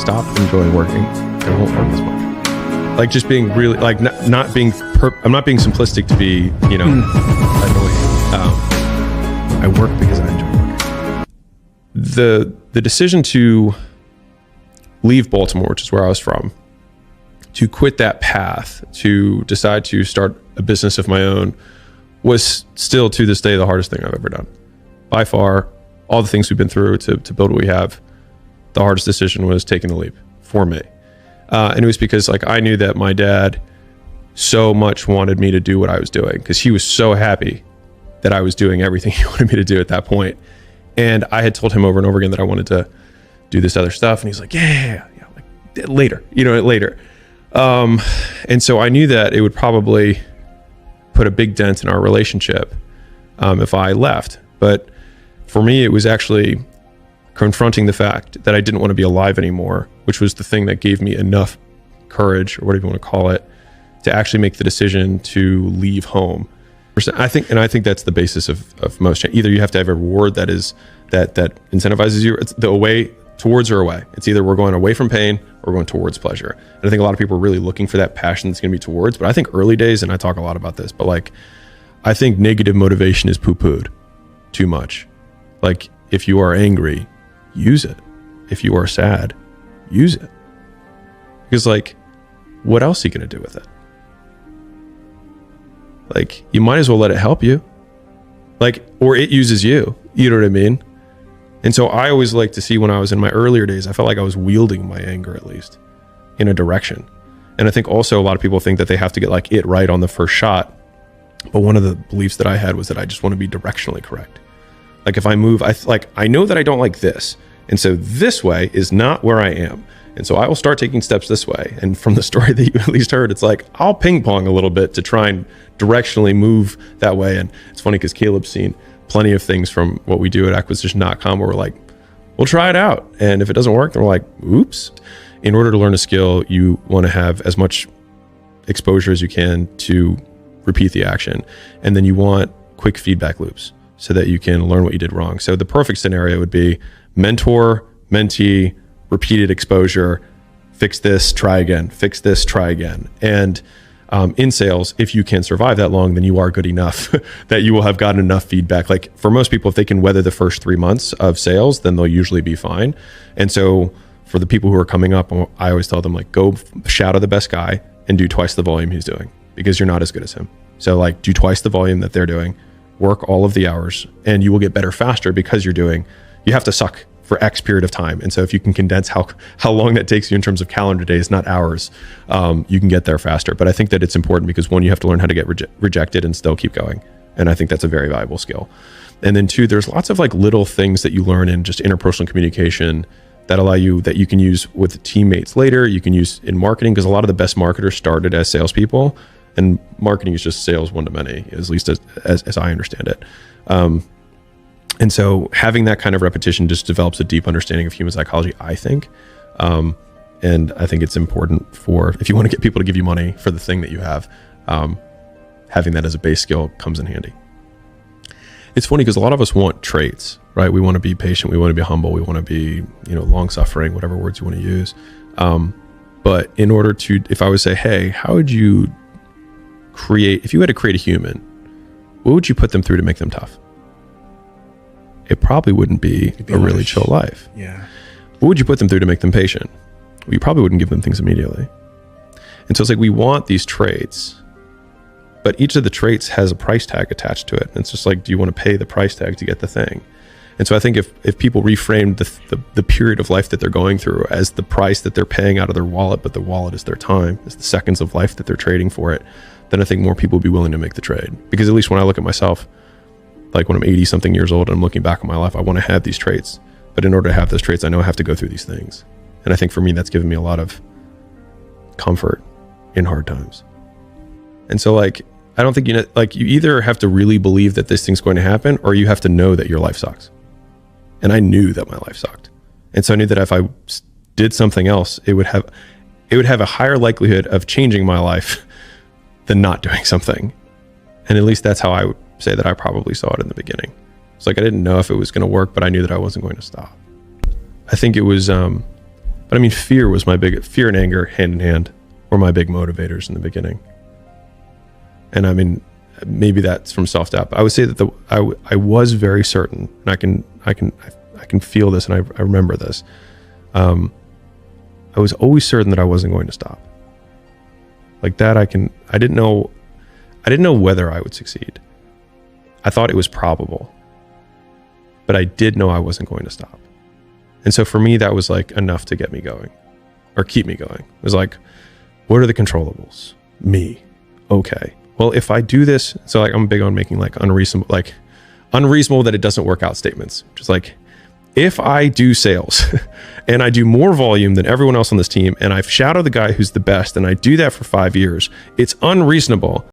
stop enjoying working, I won't work as much. Like just being really, like not being, I'm not being simplistic to be, annoying. I work because I enjoy working. The decision to leave Baltimore, which is where I was from, to quit that path, to decide to start a business of my own, was still to this day the hardest thing I've ever done. By far, all the things we've been through to build what we have, the hardest decision was taking the leap for me. And it was because like I knew that my dad so much wanted me to do what I was doing, because he was so happy that I was doing everything he wanted me to do at that point. And I had told him over and over again that I wanted to do this other stuff. And he's like, yeah, like later, later. And so I knew that it would probably put a big dent in our relationship if I left. But for me, it was actually confronting the fact that I didn't want to be alive anymore, which was the thing that gave me enough courage, or whatever you want to call it, to actually make the decision to leave home. I think that's the basis of most change. Either you have to have a reward that incentivizes you. It's the away towards or away. It's either we're going away from pain or we're going towards pleasure. And I think a lot of people are really looking for that passion that's going to be towards. But I think early days, and I talk a lot about this, but like I think negative motivation is poo-pooed too much. Like if you are angry, use it. If you are sad, use it. Because like, what else are you going to do with it? Like you might as well let it help you. Like, or it uses you. You know what I mean? And so I always like to see when I was in my earlier days, I felt like I was wielding my anger at least in a direction. And I think also a lot of people think that they have to get like it right on the first shot. But one of the beliefs that I had was that I just want to be directionally correct. Like if I move, I know that I don't like this. And so this way is not where I am. And so I will start taking steps this way. And from the story that you at least heard, it's like, I'll ping pong a little bit to try and directionally move that way. And it's funny because Caleb's seen plenty of things from what we do at acquisition.com where we're like, we'll try it out. And if it doesn't work, then we're like, oops. In order to learn a skill, you want to have as much exposure as you can to repeat the action. And then you want quick feedback loops so that you can learn what you did wrong. So the perfect scenario would be mentor, mentee, repeated exposure, fix this, try again, fix this, try again. And in sales, if you can survive that long, then you are good enough that you will have gotten enough feedback. Like for most people, if they can weather the first 3 months of sales, then they'll usually be fine. And so for the people who are coming up, I always tell them like, go shadow the best guy and do twice the volume he's doing, because you're not as good as him. So like do twice the volume that they're doing, work all of the hours, and you will get better faster because you have to suck for X period of time. And so if you can condense how long that takes you in terms of calendar days, not hours, you can get there faster. But I think that it's important because one, you have to learn how to get rejected and still keep going. And I think that's a very valuable skill. And then two, there's lots of like little things that you learn in just interpersonal communication that allow you, that you can use with teammates later, you can use in marketing, because a lot of the best marketers started as salespeople, and marketing is just sales one to many, at least as I understand it. And so having that kind of repetition just develops a deep understanding of human psychology, I think. And I think it's important for, if you want to get people to give you money for the thing that you have, having that as a base skill comes in handy. It's funny because a lot of us want traits, right? We want to be patient. We want to be humble. We want to be, long suffering, whatever words you want to use. But in order to, if I would say, hey, how would you if you had to create a human, what would you put them through to make them tough? It probably wouldn't be a really chill life. Yeah. What would you put them through to make them patient? Well, you probably wouldn't give them things immediately. And so it's like, we want these traits, but each of the traits has a price tag attached to it. And it's just like, do you want to pay the price tag to get the thing? And so I think if people reframed the period of life that they're going through as the price that they're paying out of their wallet, but the wallet is their time, is the seconds of life that they're trading for it, then I think more people would be willing to make the trade. Because at least when I look at myself, like when I'm 80 something years old and I'm looking back on my life, I want to have these traits. But in order to have those traits, I know I have to go through these things. And I think for me, that's given me a lot of comfort in hard times. And so like, I don't think you either have to really believe that this thing's going to happen, or you have to know that your life sucks. And I knew that my life sucked. And so I knew that if I did something else, it would have a higher likelihood of changing my life than not doing something. And at least that's how I would say that I probably saw it in the beginning. It's like, I didn't know if it was going to work, but I knew that I wasn't going to stop. I think it was But I mean, fear and anger hand in hand were my big motivators in the beginning. And I mean, maybe that's from self-doubt. But I would say that I was very certain, and I can feel this, and I remember this. I was always certain that I wasn't going to stop. Like that, I didn't know whether I would succeed. I thought it was probable, but I did know I wasn't going to stop. And so for me, that was like enough to get me going or keep me going. It was like, what are the controllables? Me. Okay. Well, if I do this, so like I'm big on making like unreasonable that it doesn't work out statements. Just like, if I do sales and I do more volume than everyone else on this team, and I've shadowed the guy who's the best, and I do that for 5 years, it's unreasonable